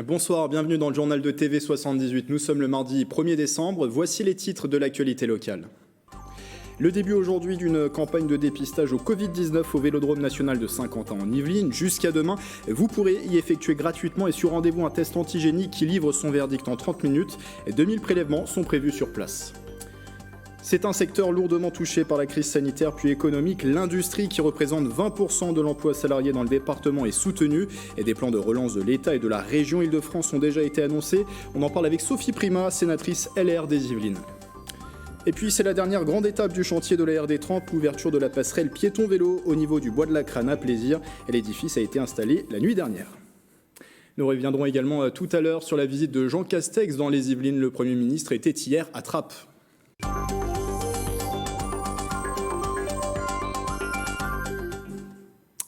Bonsoir, bienvenue dans le journal de TV78. Nous sommes le mardi 1er décembre. Voici les titres de l'actualité locale. Le début aujourd'hui d'une campagne de dépistage au Covid-19 au Vélodrome national de Saint-Quentin en Yvelines. Jusqu'à demain, vous pourrez y effectuer gratuitement et sur rendez-vous un test antigénique qui livre son verdict en 30 minutes. 2000 prélèvements sont prévus sur place. C'est un secteur lourdement touché par la crise sanitaire puis économique. L'industrie, qui représente 20% de l'emploi salarié dans le département, est soutenue. Et des plans de relance de l'État et de la région Île-de-France ont déjà été annoncés. On en parle avec Sophie Primas, sénatrice LR des Yvelines. Et puis c'est la dernière grande étape du chantier de la RD30, l'ouverture de la passerelle piéton-vélo au niveau du bois de la Crane à Plaisir. Et l'édifice a été installé la nuit dernière. Nous reviendrons également tout à l'heure sur la visite de Jean Castex dans les Yvelines. Le Premier ministre était hier à Trappes.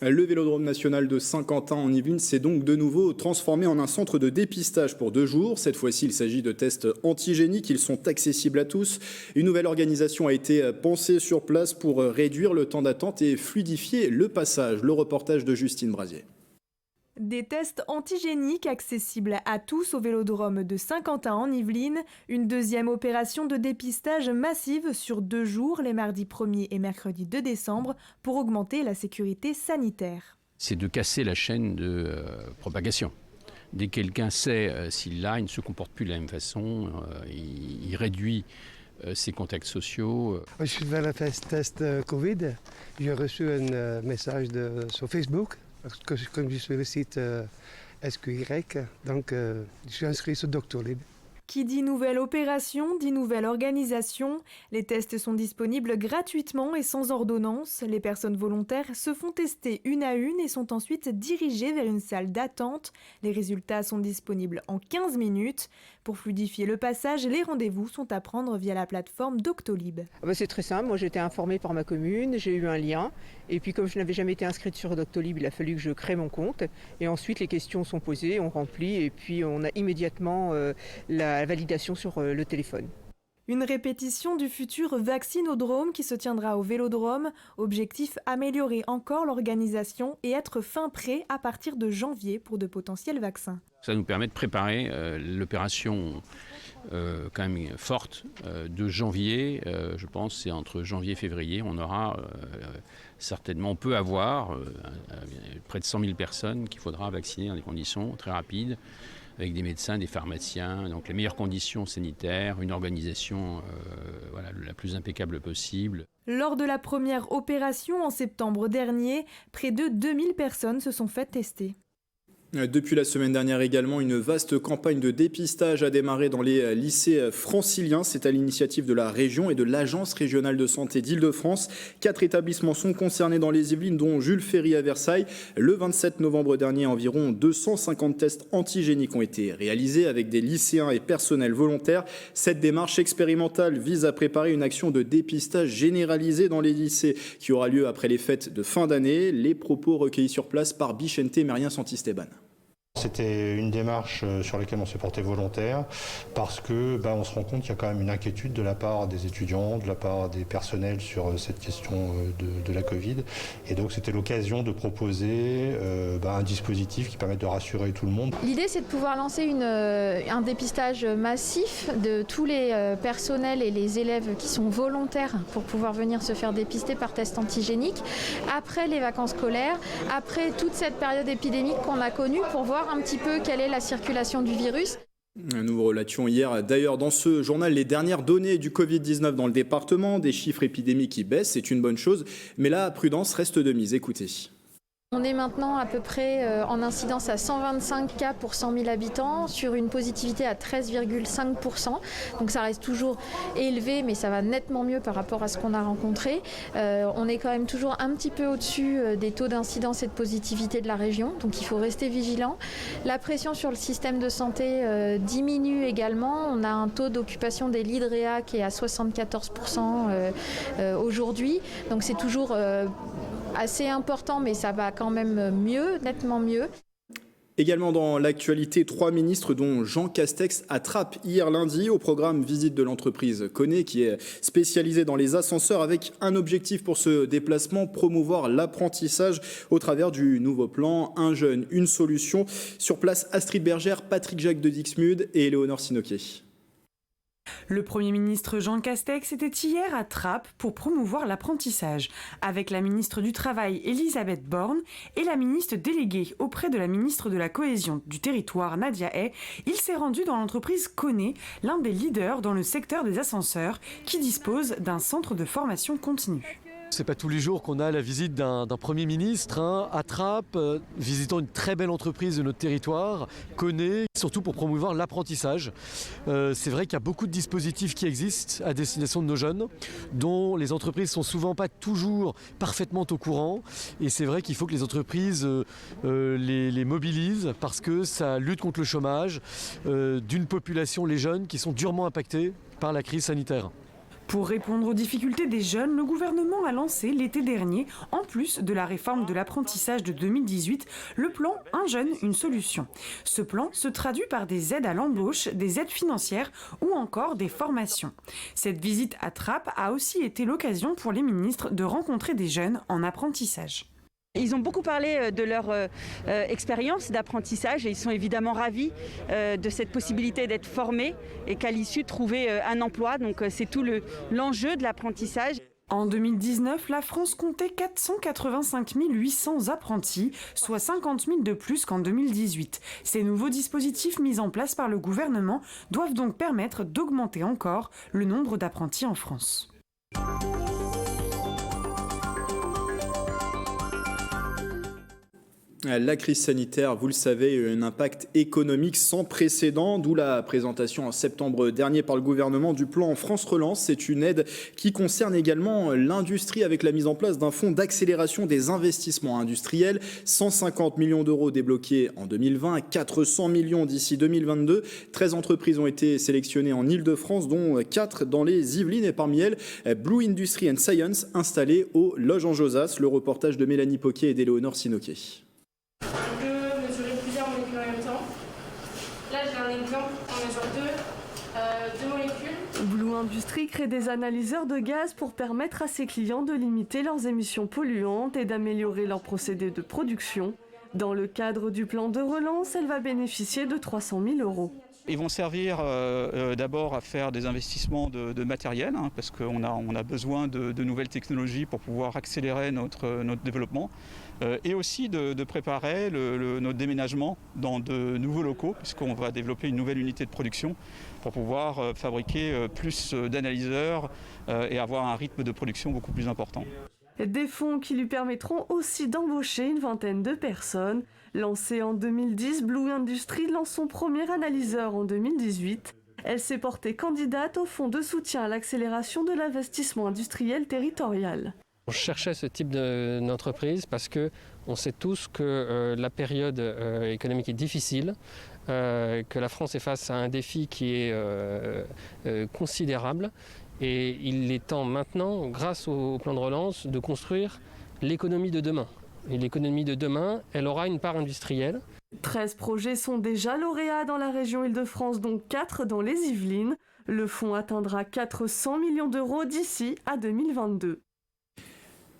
Le Vélodrome national de Saint-Quentin en Yvelines s'est donc de nouveau transformé en un centre de dépistage pour 2 jours. Cette fois-ci, il s'agit de tests antigéniques. Ils sont accessibles à tous. Une nouvelle organisation a été pensée sur place pour réduire le temps d'attente et fluidifier le passage. Le reportage de Justine Brasier. Des tests antigéniques accessibles à tous au Vélodrome de Saint-Quentin en Yvelines. Une deuxième opération de dépistage massive sur 2 jours, les mardis 1er et mercredi 2 décembre, pour augmenter la sécurité sanitaire. C'est de casser la chaîne de propagation. Dès que quelqu'un sait s'il l'a, il ne se comporte plus de la même façon, il réduit ses contacts sociaux. Je suis devant le test Covid. J'ai reçu un message sur Facebook. Parce que comme je suis sur le site SQY, donc je suis inscrit sur Doctolib. Qui dit nouvelle opération, dit nouvelle organisation. Les tests sont disponibles gratuitement et sans ordonnance. Les personnes volontaires se font tester une à une et sont ensuite dirigées vers une salle d'attente. Les résultats sont disponibles en 15 minutes. Pour fluidifier le passage, les rendez-vous sont à prendre via la plateforme Doctolib. C'est très simple, moi j'ai été informée par ma commune, j'ai eu un lien. Et puis comme je n'avais jamais été inscrite sur Doctolib, il a fallu que je crée mon compte. Et ensuite les questions sont posées, on remplit et puis on a immédiatement la validation sur le téléphone. Une répétition du futur vaccinodrome qui se tiendra au Vélodrome. Objectif, améliorer encore l'organisation et être fin prêt à partir de janvier pour de potentiels vaccins. Ça nous permet de préparer l'opération quand même forte de janvier. Je pense que c'est entre janvier et février. On aura certainement, on peut avoir près de 100 000 personnes qu'il faudra vacciner dans des conditions très rapides, avec des médecins, des pharmaciens, donc les meilleures conditions sanitaires, une organisation la plus impeccable possible. Lors de la première opération en septembre dernier, près de 2000 personnes se sont fait tester. Depuis la semaine dernière également, une vaste campagne de dépistage a démarré dans les lycées franciliens. C'est à l'initiative de la région et de l'Agence régionale de santé d'Île-de-France. 4 établissements sont concernés dans les Yvelines, dont Jules Ferry à Versailles. Le 27 novembre dernier, environ 250 tests antigéniques ont été réalisés avec des lycéens et personnels volontaires. Cette démarche expérimentale vise à préparer une action de dépistage généralisée dans les lycées qui aura lieu après les fêtes de fin d'année. Les propos recueillis sur place par Bichente Merien Santisteban. C'était une démarche sur laquelle on s'est porté volontaire parce que on se rend compte qu'il y a quand même une inquiétude de la part des étudiants, de la part des personnels sur cette question de la Covid. Et donc c'était l'occasion de proposer un dispositif qui permette de rassurer tout le monde. L'idée c'est de pouvoir lancer un dépistage massif de tous les personnels et les élèves qui sont volontaires pour pouvoir venir se faire dépister par test antigénique après les vacances scolaires, après toute cette période épidémique qu'on a connue pour voir un petit peu quelle est la circulation du virus. Nous relations hier d'ailleurs dans ce journal les dernières données du Covid-19 dans le département, des chiffres épidémiques qui baissent, c'est une bonne chose, mais la prudence reste de mise. Écoutez. On est maintenant à peu près en incidence à 125 cas pour 100 000 habitants, sur une positivité à 13,5%. Donc ça reste toujours élevé, mais ça va nettement mieux par rapport à ce qu'on a rencontré. On est quand même toujours un petit peu au-dessus des taux d'incidence et de positivité de la région, donc il faut rester vigilant. La pression sur le système de santé diminue également. On a un taux d'occupation des lits de réa qui est à 74% aujourd'hui, donc c'est toujours assez important, mais ça va quand même mieux, nettement mieux. Également dans l'actualité, 3 ministres dont Jean Castex attrape hier lundi au programme visite de l'entreprise Kone qui est spécialisée dans les ascenseurs avec un objectif pour ce déplacement, promouvoir l'apprentissage au travers du nouveau plan Un jeune, une solution. Sur place, Astrid Bergère, Patrick Jacques de Dixmude et Éléonore Sinoquet. Le Premier ministre Jean Castex était hier à Trappes pour promouvoir l'apprentissage, avec la ministre du Travail Elisabeth Borne et la ministre déléguée auprès de la ministre de la Cohésion du Territoire Nadia Hay. Il s'est rendu dans l'entreprise Kone, l'un des leaders dans le secteur des ascenseurs, qui dispose d'un centre de formation continue. C'est pas tous les jours qu'on a la visite d'un Premier ministre à Trappes, visitant une très belle entreprise de notre territoire, Kone, surtout pour promouvoir l'apprentissage. C'est vrai qu'il y a beaucoup de dispositifs qui existent à destination de nos jeunes, dont les entreprises sont souvent pas toujours parfaitement au courant. Et c'est vrai qu'il faut que les entreprises les mobilisent parce que ça lutte contre le chômage d'une population, les jeunes, qui sont durement impactés par la crise sanitaire. Pour répondre aux difficultés des jeunes, le gouvernement a lancé l'été dernier, en plus de la réforme de l'apprentissage de 2018, le plan Un jeune, une solution. Ce plan se traduit par des aides à l'embauche, des aides financières ou encore des formations. Cette visite à Trappes a aussi été l'occasion pour les ministres de rencontrer des jeunes en apprentissage. Ils ont beaucoup parlé de leur expérience d'apprentissage et ils sont évidemment ravis de cette possibilité d'être formés et qu'à l'issue trouver un emploi. Donc c'est tout l'enjeu de l'apprentissage. En 2019, la France comptait 485 800 apprentis, soit 50 000 de plus qu'en 2018. Ces nouveaux dispositifs mis en place par le gouvernement doivent donc permettre d'augmenter encore le nombre d'apprentis en France. La crise sanitaire, vous le savez, a eu un impact économique sans précédent, d'où la présentation en septembre dernier par le gouvernement du plan France Relance. C'est une aide qui concerne également l'industrie avec la mise en place d'un fonds d'accélération des investissements industriels. 150 millions d'euros débloqués en 2020, 400 millions d'ici 2022. 13 entreprises ont été sélectionnées en Ile-de-France, dont 4 dans les Yvelines et parmi elles, Blue Industry and Science installée au Loges en Josas. Le reportage de Mélanie Poquet et d'Éléonore Sinoquet. Blue Industry crée des analyseurs de gaz pour permettre à ses clients de limiter leurs émissions polluantes et d'améliorer leurs procédés de production. Dans le cadre du plan de relance, elle va bénéficier de 300 000 euros. Ils vont servir d'abord à faire des investissements de matériel, parce qu'on a besoin de nouvelles technologies pour pouvoir accélérer notre développement, et aussi de préparer notre déménagement dans de nouveaux locaux, puisqu'on va développer une nouvelle unité de production pour pouvoir fabriquer plus d'analyseurs et avoir un rythme de production beaucoup plus important. Des fonds qui lui permettront aussi d'embaucher une vingtaine de personnes. Lancée en 2010, Blue Industry lance son premier analyseur en 2018. Elle s'est portée candidate au fonds de soutien à l'accélération de l'investissement industriel territorial. On cherchait ce type d'entreprise parce qu'on sait tous que la période économique est difficile, que la France est face à un défi qui est considérable. Et il est temps maintenant, grâce au plan de relance, de construire l'économie de demain. Et l'économie de demain, elle aura une part industrielle. 13 projets sont déjà lauréats dans la région Île-de-France, dont 4 dans les Yvelines. Le fonds atteindra 400 millions d'euros d'ici à 2022.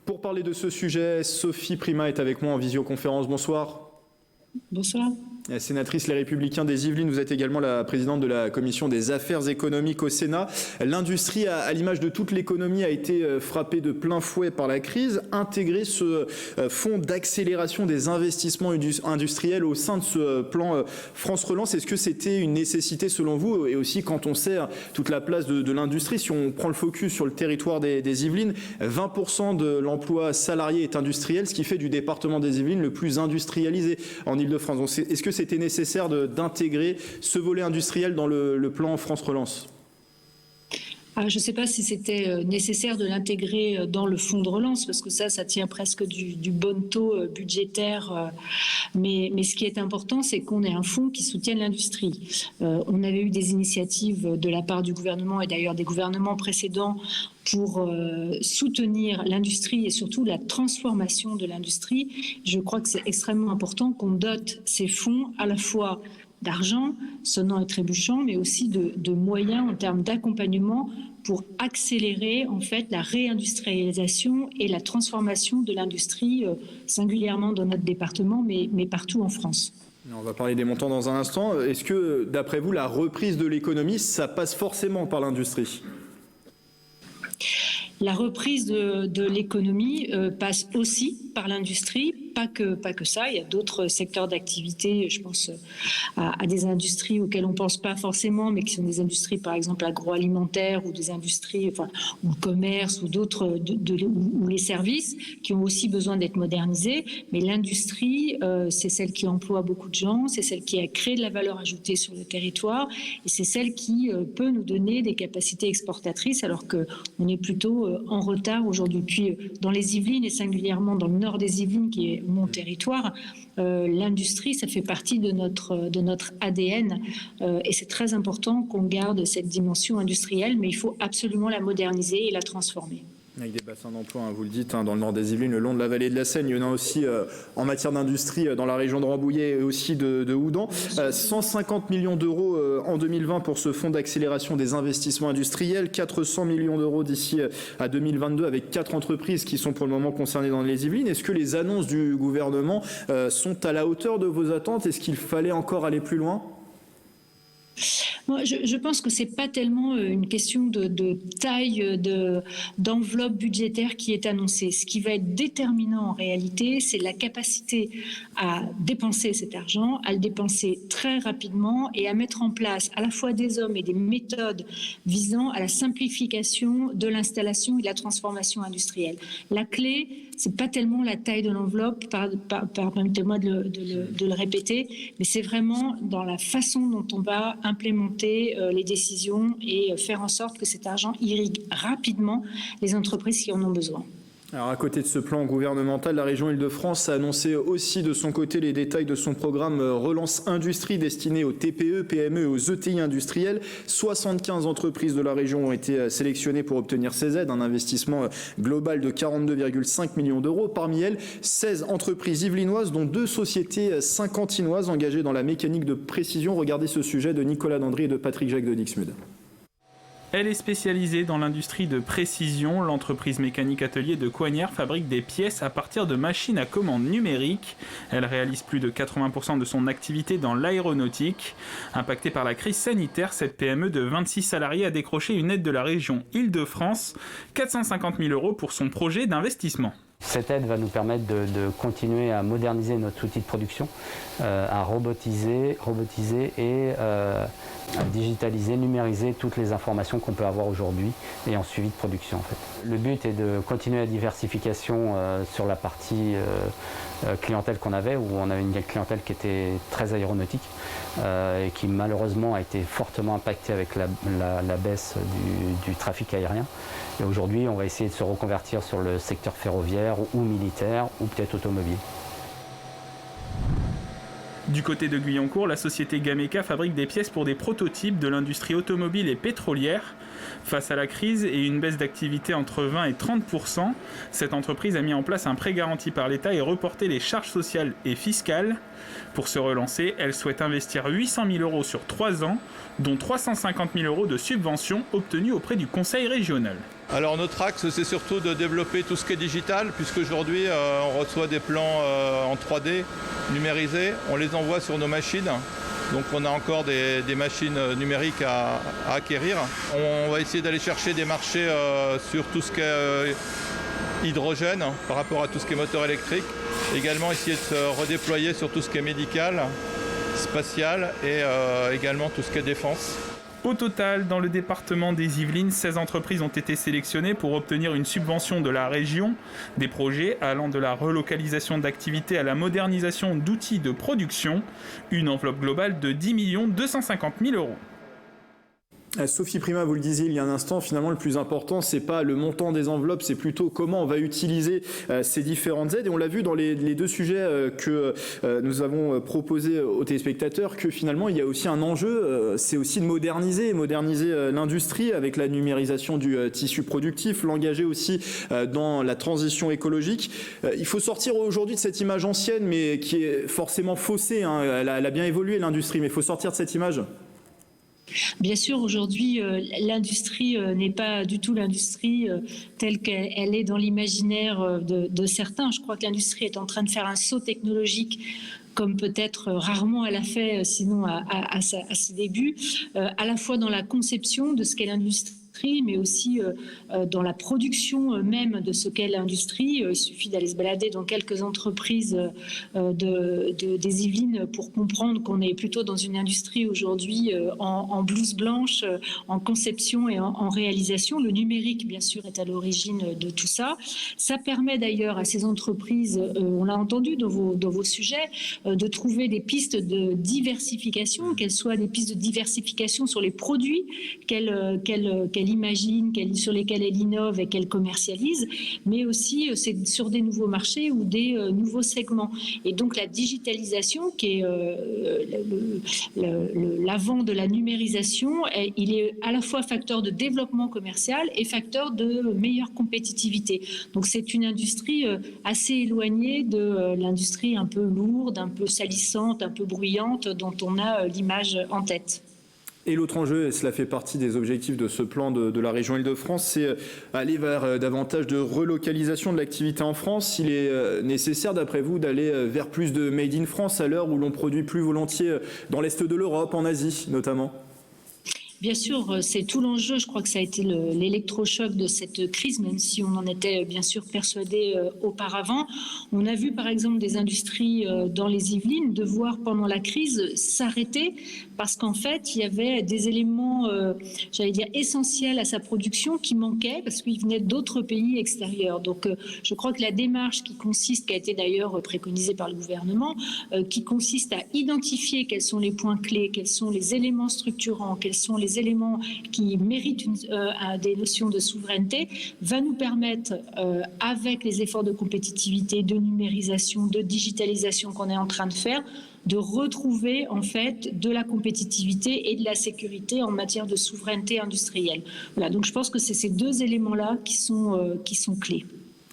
Pour parler de ce sujet, Sophie Primas est avec moi en visioconférence. Bonsoir. Bonsoir. Sénatrice Les Républicains des Yvelines, vous êtes également la présidente de la commission des affaires économiques au Sénat. L'industrie, à l'image de toute l'économie, a été frappée de plein fouet par la crise. Intégrer ce fonds d'accélération des investissements industriels au sein de ce plan France Relance, est-ce que c'était une nécessité selon vous? Et aussi quand on sait toute la place de l'industrie, si on prend le focus sur le territoire des Yvelines, 20% de l'emploi salarié est industriel, ce qui fait du département des Yvelines le plus industrialisé en Ile-de-France. Est-ce que c'était nécessaire d'intégrer ce volet industriel dans le plan France Relance? Je ne sais pas si c'était nécessaire de l'intégrer dans le fonds de relance, parce que ça tient presque du bon taux budgétaire. Mais ce qui est important, c'est qu'on ait un fonds qui soutienne l'industrie. On avait eu des initiatives de la part du gouvernement et d'ailleurs des gouvernements précédents pour soutenir l'industrie et surtout la transformation de l'industrie. Je crois que c'est extrêmement important qu'on dote ces fonds à la fois d'argent, sonnant et trébuchant, mais aussi de moyens en termes d'accompagnement pour accélérer en fait la réindustrialisation et la transformation de l'industrie, singulièrement dans notre département, mais partout en France. On va parler des montants dans un instant. Est-ce que, d'après vous, la reprise de l'économie, ça passe forcément par l'industrie ? La reprise de l'économie passe aussi par l'industrie, pas que ça. Il y a d'autres secteurs d'activité, je pense à des industries auxquelles on ne pense pas forcément, mais qui sont des industries par exemple agroalimentaires ou des industries, ou le commerce ou d'autres, ou les services qui ont aussi besoin d'être modernisés. Mais l'industrie, c'est celle qui emploie beaucoup de gens, c'est celle qui a créé de la valeur ajoutée sur le territoire et c'est celle qui peut nous donner des capacités exportatrices alors qu'on est plutôt en retard aujourd'hui. Puis dans les Yvelines et singulièrement dans le nord des Yvelines qui est mon territoire, l'industrie, ça fait partie de notre ADN et c'est très important qu'on garde cette dimension industrielle, mais il faut absolument la moderniser et la transformer. Avec des bassins d'emploi, vous le dites, dans le nord des Yvelines, le long de la vallée de la Seine. Il y en a aussi en matière d'industrie dans la région de Rambouillet et aussi de Houdan. 150 millions d'euros en 2020 pour ce fonds d'accélération des investissements industriels. 400 millions d'euros d'ici à 2022 avec 4 entreprises qui sont pour le moment concernées dans les Yvelines. Est-ce que les annonces du gouvernement sont à la hauteur de vos attentes ? Est-ce qu'il fallait encore aller plus loin ? Moi, je pense que ce n'est pas tellement une question de taille d'enveloppe budgétaire qui est annoncée. Ce qui va être déterminant en réalité, c'est la capacité à dépenser cet argent, à le dépenser très rapidement et à mettre en place à la fois des hommes et des méthodes visant à la simplification de l'installation et de la transformation industrielle. La clé, ce n'est pas tellement la taille de l'enveloppe, permettez-moi de le répéter, mais c'est vraiment dans la façon dont on va implémenter les décisions et faire en sorte que cet argent irrigue rapidement les entreprises qui en ont besoin. Alors à côté de ce plan gouvernemental, la région Île-de-France a annoncé aussi de son côté les détails de son programme Relance Industrie destiné aux TPE, PME et aux ETI industriels. 75 entreprises de la région ont été sélectionnées pour obtenir ces aides, un investissement global de 42,5 millions d'euros. Parmi elles, 16 entreprises yvelinoises, dont 2 sociétés saint-quentinoises engagées dans la mécanique de précision. Regardez ce sujet de Nicolas Dandry et de Patrick Jacques de Dixmude. Elle est spécialisée dans l'industrie de précision. L'entreprise mécanique atelier de Coignères fabrique des pièces à partir de machines à commande numériques. Elle réalise plus de 80% de son activité dans l'aéronautique. Impactée par la crise sanitaire, cette PME de 26 salariés a décroché une aide de la région Île-de-France, 450 000 € pour son projet d'investissement. Cette aide va nous permettre de continuer à moderniser notre outil de production, à robotiser et à digitaliser, numériser toutes les informations qu'on peut avoir aujourd'hui et en suivi de production en fait. Le but est de continuer la diversification sur la partie clientèle qu'on avait, où on avait une clientèle qui était très aéronautique et qui malheureusement a été fortement impactée avec la baisse du trafic aérien. Et aujourd'hui, on va essayer de se reconvertir sur le secteur ferroviaire ou militaire ou peut-être automobile. Du côté de Guyancourt, la société Gameka fabrique des pièces pour des prototypes de l'industrie automobile et pétrolière. Face à la crise et une baisse d'activité entre 20 et 30%, cette entreprise a mis en place un prêt garanti par l'État et reporté les charges sociales et fiscales. Pour se relancer, elle souhaite investir 800 000 € sur 3 ans, dont 350 000 € de subventions obtenues auprès du Conseil régional. Alors notre axe, c'est surtout de développer tout ce qui est digital, puisqu'aujourd'hui on reçoit des plans en 3D numérisés, on les envoie sur nos machines. Donc on a encore des machines numériques à acquérir. On va essayer d'aller chercher des marchés sur tout ce qui est hydrogène par rapport à tout ce qui est moteur électrique. Également essayer de se redéployer sur tout ce qui est médical, spatial et également tout ce qui est défense. Au total, dans le département des Yvelines, 16 entreprises ont été sélectionnées pour obtenir une subvention de la région. Des projets allant de la relocalisation d'activités à la modernisation d'outils de production. Une enveloppe globale de 10 250 000 €. Sophie Primas, vous le disiez il y a un instant, finalement le plus important c'est pas le montant des enveloppes, c'est plutôt comment on va utiliser ces différentes aides, et on l'a vu dans les deux sujets que nous avons proposés aux téléspectateurs, que finalement il y a aussi un enjeu, c'est aussi de moderniser l'industrie avec la numérisation du tissu productif, l'engager aussi dans la transition écologique. Il faut sortir aujourd'hui de cette image ancienne mais qui est forcément faussée, hein. Elle a bien évolué l'industrie, mais il faut sortir de cette image. Bien sûr, aujourd'hui, l'industrie n'est pas du tout l'industrie telle qu'elle est dans l'imaginaire de certains. Je crois que l'industrie est en train de faire un saut technologique comme peut-être rarement elle a fait, sinon à ses débuts, à la fois dans la conception de ce qu'est l'industrie, mais aussi dans la production même de ce qu'est l'industrie. Il suffit d'aller se balader dans quelques entreprises des Yvelines pour comprendre qu'on est plutôt dans une industrie aujourd'hui en blouse blanche, en conception et en réalisation. Le numérique, bien sûr, est à l'origine de tout ça. Ça permet d'ailleurs à ces entreprises, on l'a entendu dans vos sujets, de trouver des pistes de diversification, qu'elles soient des pistes de diversification sur les produits qu'elles imagine, sur lesquels elle innove et qu'elle commercialise, mais aussi c'est sur des nouveaux marchés ou des nouveaux segments. Et donc la digitalisation, qui est l'avant de la numérisation, il est à la fois facteur de développement commercial et facteur de meilleure compétitivité. Donc c'est une industrie assez éloignée de l'industrie un peu lourde, un peu salissante, un peu bruyante dont on a l'image en tête. Et l'autre enjeu, et cela fait partie des objectifs de ce plan de la région Île-de-France, c'est aller vers davantage de relocalisation de l'activité en France. Il est nécessaire, d'après vous, d'aller vers plus de Made in France à l'heure où l'on produit plus volontiers dans l'Est de l'Europe, en Asie notamment? Bien sûr, c'est tout l'enjeu. Je crois que ça a été l'électrochoc de cette crise, même si on en était bien sûr persuadé auparavant. On a vu par exemple des industries dans les Yvelines devoir pendant la crise s'arrêter parce qu'en fait, il y avait des éléments, j'allais dire, essentiels à sa production qui manquaient parce qu'ils venaient d'autres pays extérieurs. Donc je crois que la démarche qui a été d'ailleurs préconisée par le gouvernement, qui consiste à identifier quels sont les points clés, quels sont les éléments structurants, quels sont les éléments qui méritent des notions de souveraineté, va nous permettre, avec les efforts de compétitivité, de numérisation, de digitalisation qu'on est en train de faire, de retrouver en fait de la compétitivité et de la sécurité en matière de souveraineté industrielle. Voilà, donc je pense que c'est ces deux éléments-là qui sont clés.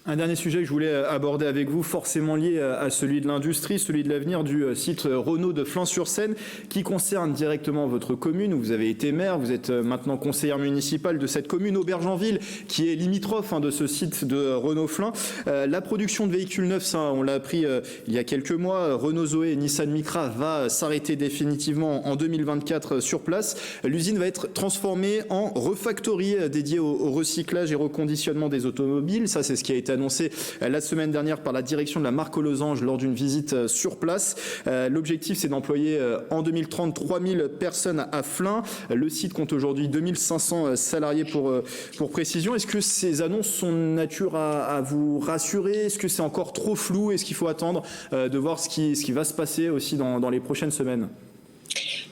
Un dernier sujet que je voulais aborder avec vous, forcément lié à celui de l'industrie, celui de l'avenir du site Renault de Flins-sur-Seine, qui concerne directement votre commune, où vous avez été maire, vous êtes maintenant conseillère municipale de cette commune, Aubergenville, qui est limitrophe de ce site de Renault-Flins. La production de véhicules neufs, ça, on l'a appris il y a quelques mois, Renault Zoé et Nissan Micra va s'arrêter définitivement en 2024 sur place. L'usine va être transformée en refactory dédiée au recyclage et reconditionnement des automobiles. Ça, c'est ce qui a été annoncé la semaine dernière par la direction de la marque aux Losanges lors d'une visite sur place. L'objectif, c'est d'employer en 2030 3000 personnes à Flins. Le site compte aujourd'hui 2500 salariés pour précision. Est-ce que ces annonces sont de nature à vous rassurer? Est-ce que c'est encore trop flou? Est-ce qu'il faut attendre de voir ce qui va se passer aussi dans les prochaines semaines?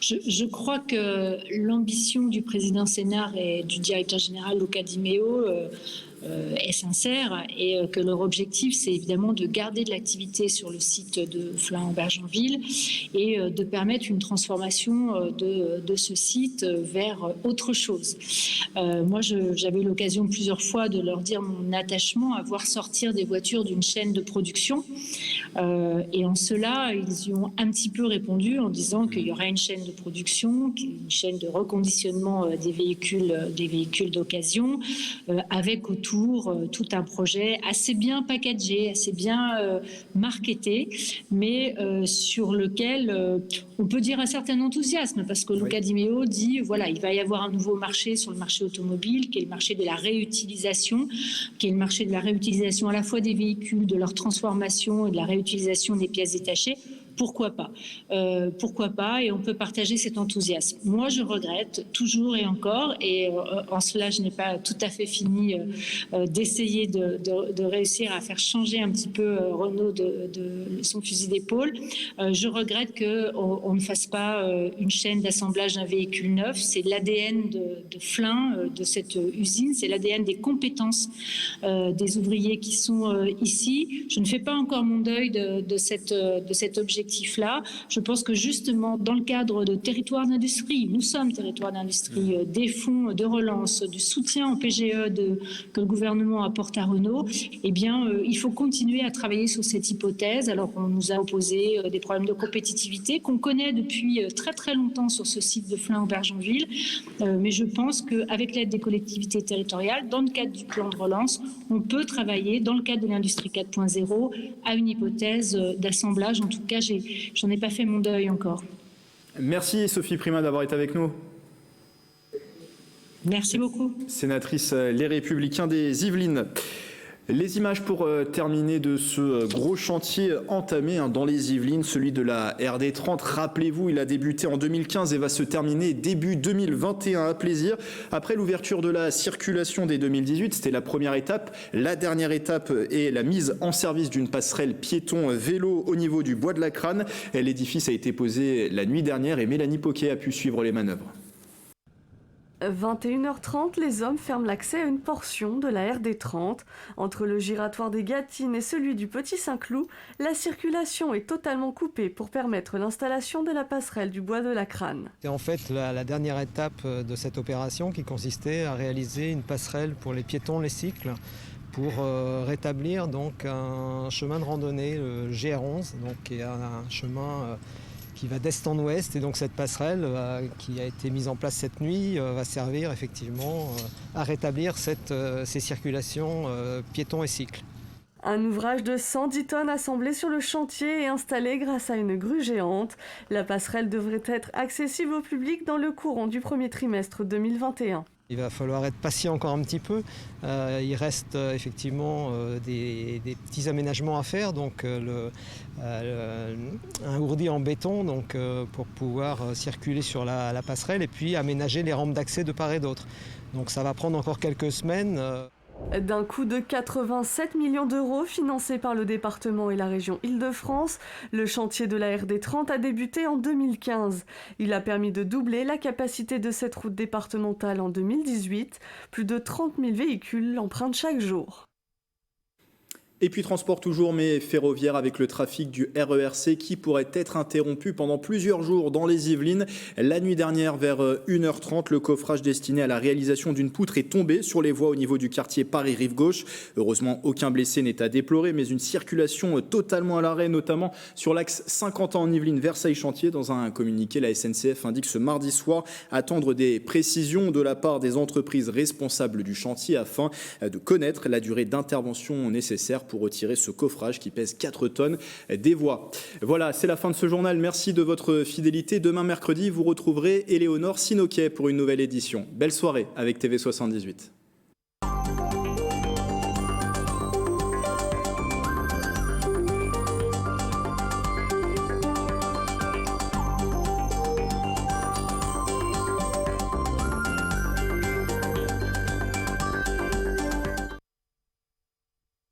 Je crois que l'ambition du président Sénart et du directeur général Luca Di Meo est sincère et que leur objectif, c'est évidemment de garder de l'activité sur le site de Flins-en-Bergenville et de permettre une transformation de ce site vers autre chose. Moi, j'avais eu l'occasion plusieurs fois de leur dire mon attachement à voir sortir des voitures d'une chaîne de production. Et en cela, ils y ont un petit peu répondu en disant qu'il y aurait une chaîne de production, une chaîne de reconditionnement des véhicules d'occasion, avec autour tout un projet assez bien packagé, assez bien marketé, mais sur lequel on peut dire un certain enthousiasme, parce que Luca Di Meo dit, voilà, il va y avoir un nouveau marché sur le marché automobile, qui est le marché de la réutilisation, à la fois des véhicules, de leur transformation et de la réutilisation des pièces détachées. pourquoi pas et on peut partager cet enthousiasme. Moi, je regrette toujours et encore, et en cela, je n'ai pas tout à fait fini d'essayer de réussir à faire changer un petit peu Renault de son fusil d'épaule. Je regrette qu'on ne fasse pas une chaîne d'assemblage d'un véhicule neuf. C'est l'ADN de Flins, de cette usine, c'est l'ADN des compétences des ouvriers qui sont ici. Je ne fais pas encore mon deuil de cet objectif-là. Je pense que justement, dans le cadre de territoire d'industrie, nous sommes territoire d'industrie, des fonds de relance, du soutien au PGE que le gouvernement apporte à Renault, eh bien, il faut continuer à travailler sur cette hypothèse. Alors, on nous a opposé des problèmes de compétitivité qu'on connaît depuis très très longtemps sur ce site de Flins-Aubergenville, mais je pense qu'avec l'aide des collectivités territoriales, dans le cadre du plan de relance, on peut travailler dans le cadre de l'industrie 4.0 à une hypothèse d'assemblage. En tout cas, j'en ai pas fait mon deuil encore. Merci Sophie Primas d'avoir été avec nous. Merci beaucoup. Sénatrice Les Républicains des Yvelines. Les images pour terminer de ce gros chantier entamé dans les Yvelines, celui de la RD 30. Rappelez-vous, il a débuté en 2015 et va se terminer début 2021 à plaisir. Après l'ouverture de la circulation dès 2018, c'était la première étape. La dernière étape est la mise en service d'une passerelle piéton-vélo au niveau du bois de la Crâne. L'édifice a été posé la nuit dernière et Mélanie Poquet a pu suivre les manœuvres. 21h30, les hommes ferment l'accès à une portion de la RD 30. Entre le giratoire des Gâtines et celui du Petit Saint-Cloud, la circulation est totalement coupée pour permettre l'installation de la passerelle du bois de la Crâne. C'est en fait la dernière étape de cette opération qui consistait à réaliser une passerelle pour les piétons, les cycles, pour rétablir donc un chemin de randonnée, le GR11, donc qui est un chemin qui va d'est en ouest, et donc cette passerelle qui a été mise en place cette nuit va servir effectivement à rétablir ces circulations piétons et cycles. Un ouvrage de 110 tonnes assemblé sur le chantier et installé grâce à une grue géante. La passerelle devrait être accessible au public dans le courant du premier trimestre 2021. Il va falloir être patient encore un petit peu. Il reste effectivement des petits aménagements à faire, donc un ourdi en béton donc, pour pouvoir circuler sur la passerelle et puis aménager les rampes d'accès de part et d'autre. Donc ça va prendre encore quelques semaines. D'un coût de 87 millions d'euros financé par le département et la région Île-de-France, le chantier de la RD 30 a débuté en 2015. Il a permis de doubler la capacité de cette route départementale en 2018. Plus de 30 000 véhicules l'empruntent chaque jour. Et puis transport toujours, mais ferroviaire, avec le trafic du RERC qui pourrait être interrompu pendant plusieurs jours dans les Yvelines. La nuit dernière, vers 1h30, le coffrage destiné à la réalisation d'une poutre est tombé sur les voies au niveau du quartier Paris-Rive-Gauche. Heureusement, aucun blessé n'est à déplorer, mais une circulation totalement à l'arrêt, notamment sur l'axe Saint-Quentin en Yvelines, Versailles-Chantier. Dans un communiqué, la SNCF indique ce mardi soir attendre des précisions de la part des entreprises responsables du chantier afin de connaître la durée d'intervention nécessaire pour retirer ce coffrage qui pèse 4 tonnes des voies. Voilà, c'est la fin de ce journal. Merci de votre fidélité. Demain, mercredi, vous retrouverez Éléonore Sinoquet pour une nouvelle édition. Belle soirée avec TV78.